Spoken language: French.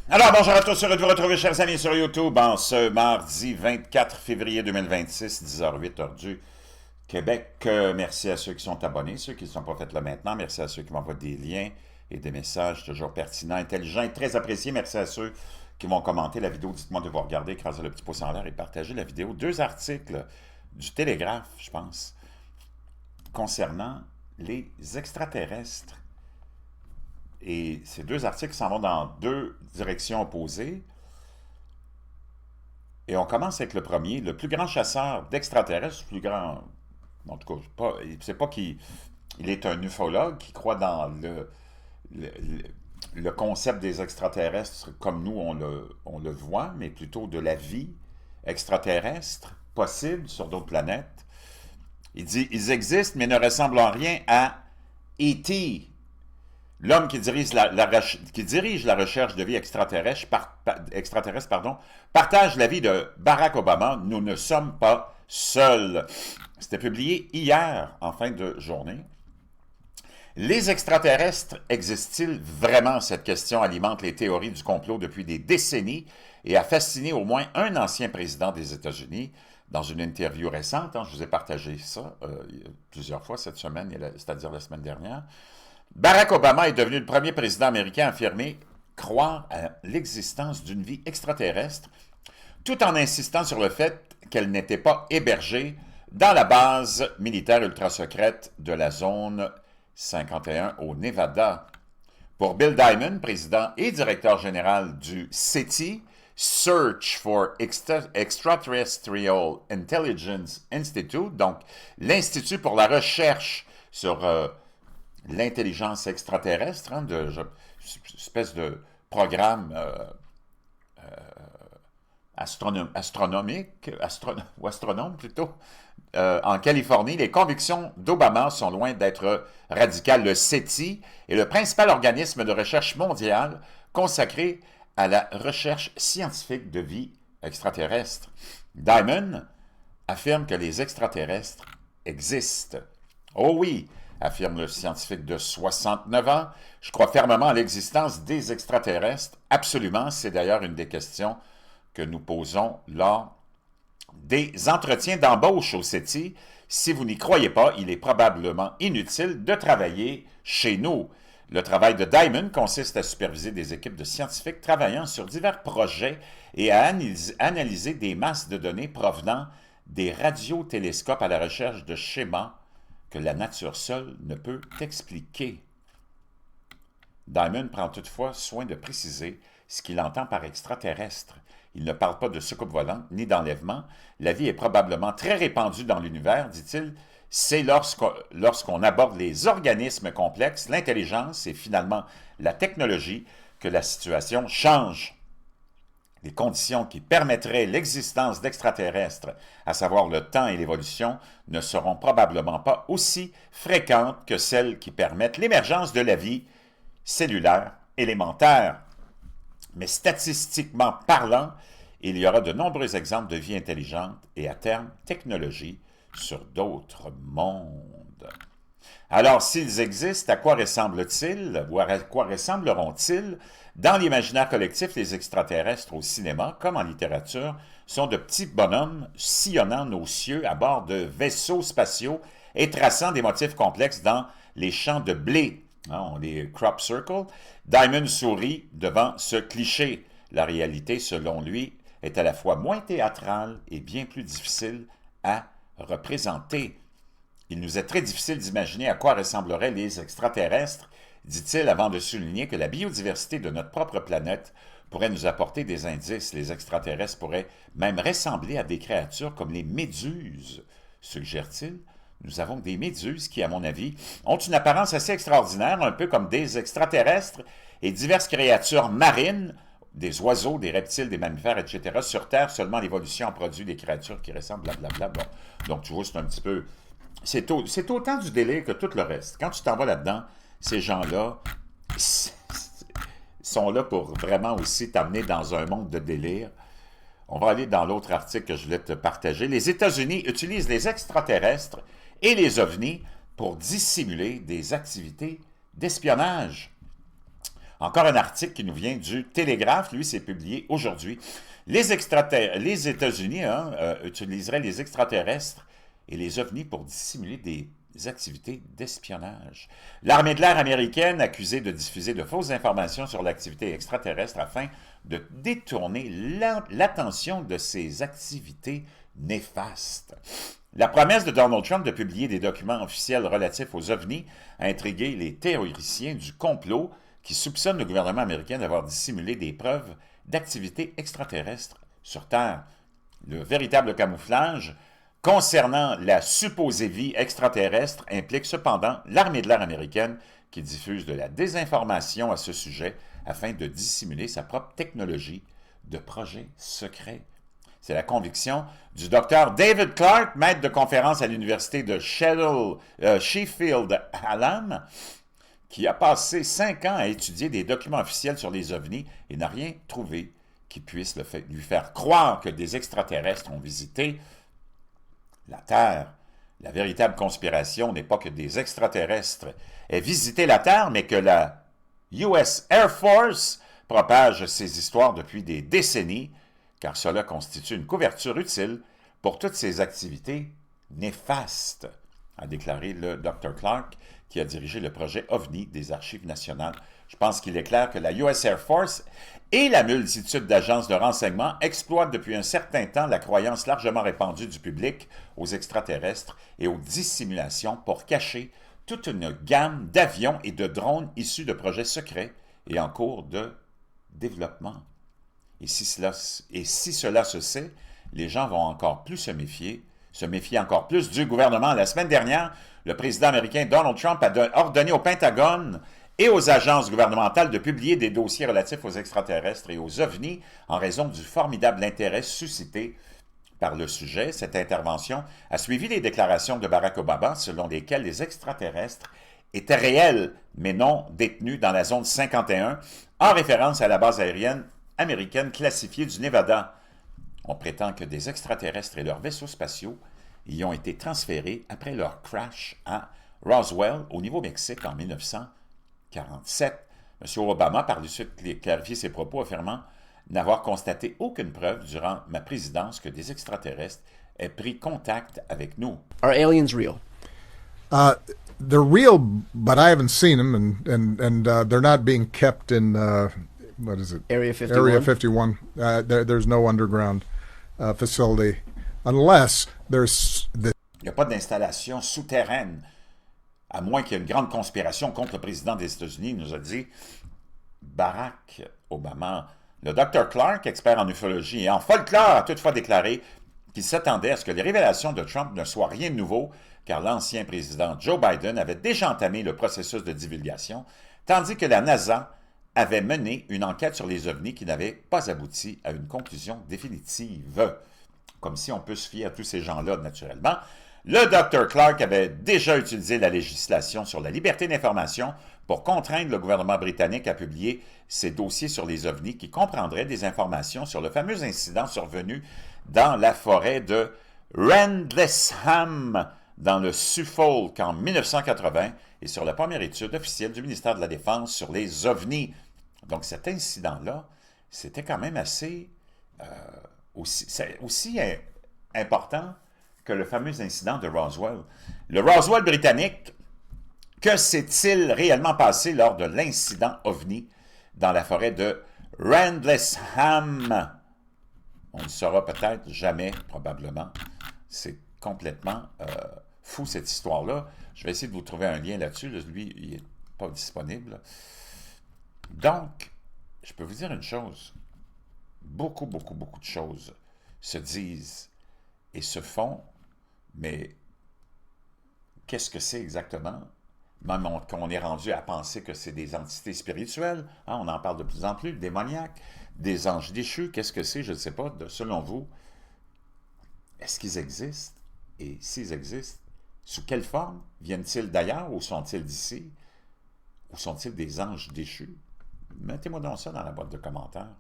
Alors, bonjour à tous, heureux de vous retrouver, chers amis, sur YouTube, en ce mardi 24 février 2026, 10h08, heure du Québec. Merci à ceux qui sont abonnés, ceux qui ne sont pas faits là maintenant. Merci à ceux qui m'envoient des liens et des messages toujours pertinents, intelligents et très appréciés. Merci à ceux qui vont commenter la vidéo. Dites-moi de vous regarder, écraser le petit pouce en l'air et partager la vidéo. Deux articles du Télégraphe, je pense, concernant les extraterrestres. Et ces deux articles s'en vont dans deux directions opposées. Et on commence avec le premier. Le plus grand chasseur d'extraterrestres, plus grand, en tout cas, c'est pas qu'il il est un ufologue qui croit dans le, le concept des extraterrestres comme nous on le voit, mais plutôt de la vie extraterrestre possible sur d'autres planètes. Il dit, ils existent mais ne ressemblent en rien à E.T., l'homme qui dirige la recherche de vie extraterrestre, partage l'avis de Barack Obama. Nous ne sommes pas seuls. C'était publié hier, en fin de journée. Les extraterrestres existent-ils vraiment? Cette question alimente les théories du complot depuis des décennies et a fasciné au moins un ancien président des États-Unis. Dans une interview récente, je vous ai partagé ça plusieurs fois cette semaine, c'est-à-dire la semaine dernière. Barack Obama est devenu le premier président américain à affirmer croire à l'existence d'une vie extraterrestre, tout en insistant sur le fait qu'elle n'était pas hébergée dans la base militaire ultra-secrète de la zone 51 au Nevada. Pour Bill Diamond, président et directeur général du SETI, Search for Extraterrestrial Intelligence Institute, donc l'Institut pour la recherche sur l'intelligence extraterrestre, espèce de programme astronomique, ou astronome plutôt, en Californie. Les convictions d'Obama sont loin d'être radicales. Le SETI est le principal organisme de recherche mondial consacré à la recherche scientifique de vie extraterrestre. Diamond affirme que les extraterrestres existent. Oh oui, affirme le scientifique de 69 ans. Je crois fermement à l'existence des extraterrestres. Absolument, c'est d'ailleurs une des questions que nous posons lors des entretiens d'embauche au SETI. Si vous n'y croyez pas, il est probablement inutile de travailler chez nous. Le travail de Diamond consiste à superviser des équipes de scientifiques travaillant sur divers projets et à analyser des masses de données provenant des radiotélescopes à la recherche de schémas que la nature seule ne peut expliquer. Diamond prend toutefois soin de préciser ce qu'il entend par extraterrestre. Il ne parle pas de soucoupe volante ni d'enlèvement. La vie est probablement très répandue dans l'univers, dit-il. C'est lorsqu'on aborde les organismes complexes, l'intelligence et finalement la technologie que la situation change. Les conditions qui permettraient l'existence d'extraterrestres, à savoir le temps et l'évolution, ne seront probablement pas aussi fréquentes que celles qui permettent l'émergence de la vie cellulaire élémentaire. Mais statistiquement parlant, il y aura de nombreux exemples de vie intelligente et à terme technologie sur d'autres mondes. Alors, s'ils existent, à quoi ressemblent-ils ou à quoi ressembleront-ils? Dans l'imaginaire collectif, les extraterrestres au cinéma, comme en littérature, sont de petits bonhommes sillonnant nos cieux à bord de vaisseaux spatiaux et traçant des motifs complexes dans les champs de blé. On les crop circle. Diamond sourit devant ce cliché. La réalité, selon lui, est à la fois moins théâtrale et bien plus difficile à représenter. Il nous est très difficile d'imaginer à quoi ressembleraient les extraterrestres, dit-il avant de souligner que la biodiversité de notre propre planète pourrait nous apporter des indices. Les extraterrestres pourraient même ressembler à des créatures comme les méduses, suggère-t-il. Nous avons des méduses qui, à mon avis, ont une apparence assez extraordinaire, un peu comme des extraterrestres et diverses créatures marines, des oiseaux, des reptiles, des mammifères, etc. Sur Terre, seulement l'évolution a produit des créatures qui ressemblent, blablabla. Bon. Donc, tu vois, c'est un petit peu... C'est autant du délire que tout le reste. Quand tu t'en vas là-dedans, ces gens-là sont là pour vraiment aussi t'amener dans un monde de délire. On va aller dans l'autre article que je voulais te partager. Les États-Unis utilisent les extraterrestres et les ovnis pour dissimuler des activités d'espionnage. Encore un article qui nous vient du Télégraphe, lui, c'est publié aujourd'hui. Les États-Unis utiliseraient les extraterrestres et les ovnis pour dissimuler des activités d'espionnage. L'armée de l'air américaine accusée de diffuser de fausses informations sur l'activité extraterrestre afin de détourner l'attention de ces activités néfastes. La promesse de Donald Trump de publier des documents officiels relatifs aux ovnis a intrigué les théoriciens du complot qui soupçonnent le gouvernement américain d'avoir dissimulé des preuves d'activité extraterrestre sur Terre. Le véritable camouflage concernant la supposée vie extraterrestre implique cependant l'armée de l'air américaine qui diffuse de la désinformation à ce sujet afin de dissimuler sa propre technologie de projets secrets. C'est la conviction du docteur David Clark, maître de conférence à l'université de Sheffield Hallam, qui a passé 5 ans à étudier des documents officiels sur les ovnis et n'a rien trouvé qui puisse lui faire croire que des extraterrestres ont visité la Terre. La véritable conspiration n'est pas que des extraterrestres aient visité la Terre, mais que la US Air Force propage ces histoires depuis des décennies, car cela constitue une couverture utile pour toutes ces activités néfastes, a déclaré le Dr. Clark, qui a dirigé le projet OVNI des Archives nationales. Je pense qu'il est clair que la US Air Force et la multitude d'agences de renseignement exploitent depuis un certain temps la croyance largement répandue du public aux extraterrestres et aux dissimulations pour cacher toute une gamme d'avions et de drones issus de projets secrets et en cours de développement. Et si cela se sait, les gens vont encore plus se méfier encore plus du gouvernement. La semaine dernière, le président américain Donald Trump a ordonné au Pentagone et aux agences gouvernementales de publier des dossiers relatifs aux extraterrestres et aux ovnis en raison du formidable intérêt suscité par le sujet. Cette intervention a suivi les déclarations de Barack Obama selon lesquelles les extraterrestres étaient réels, mais non détenus dans la zone 51, en référence à la base aérienne américaine classifiée du Nevada. On prétend que des extraterrestres et leurs vaisseaux spatiaux y ont été transférés après leur crash à Roswell, au Nouveau-Mexique, en 1947. M. Obama, par la suite, clarifié ses propos, affirmant n'avoir constaté aucune preuve durant ma présidence que des extraterrestres aient pris contact avec nous. Are aliens real? They're real, but I haven't seen them, and they're not being kept in what is it? Area 51. Area 51. There's no underground facility unless there's the. Il n'y a pas d'installation souterraine, à moins qu'il y ait une grande conspiration contre le président des États-Unis, nous a dit Barack Obama. Le Dr. Clark, expert en ufologie et en folklore, a toutefois déclaré qu'il s'attendait à ce que les révélations de Trump ne soient rien de nouveau, car l'ancien président Joe Biden avait déjà entamé le processus de divulgation, tandis que la NASA avait mené une enquête sur les ovnis qui n'avait pas abouti à une conclusion définitive. Comme si on peut se fier à tous ces gens-là, naturellement. Le Dr. Clark avait déjà utilisé la législation sur la liberté d'information pour contraindre le gouvernement britannique à publier ses dossiers sur les ovnis qui comprendraient des informations sur le fameux incident survenu dans la forêt de Rendlesham, dans le Suffolk, en 1980, et sur la première étude officielle du ministère de la Défense sur les ovnis. Donc cet incident-là, c'était quand même assez aussi important que le fameux incident de Roswell. Le Roswell britannique, que s'est-il réellement passé lors de l'incident OVNI dans la forêt de Rendlesham? On ne saura peut-être jamais, probablement. C'est complètement fou, cette histoire-là. Je vais essayer de vous trouver un lien là-dessus. Lui, il n'est pas disponible. Donc, je peux vous dire une chose. Beaucoup de choses se disent et se font, mais qu'est-ce que c'est exactement? Même qu'on est rendu à penser que c'est des entités spirituelles, hein, on en parle de plus en plus, démoniaques, des anges déchus, qu'est-ce que c'est? Je ne sais pas. Selon vous, est-ce qu'ils existent? Et s'ils existent, sous quelle forme? Viennent-ils d'ailleurs ou sont-ils d'ici? Ou sont-ils des anges déchus? Mettez-moi donc ça dans la boîte de commentaires.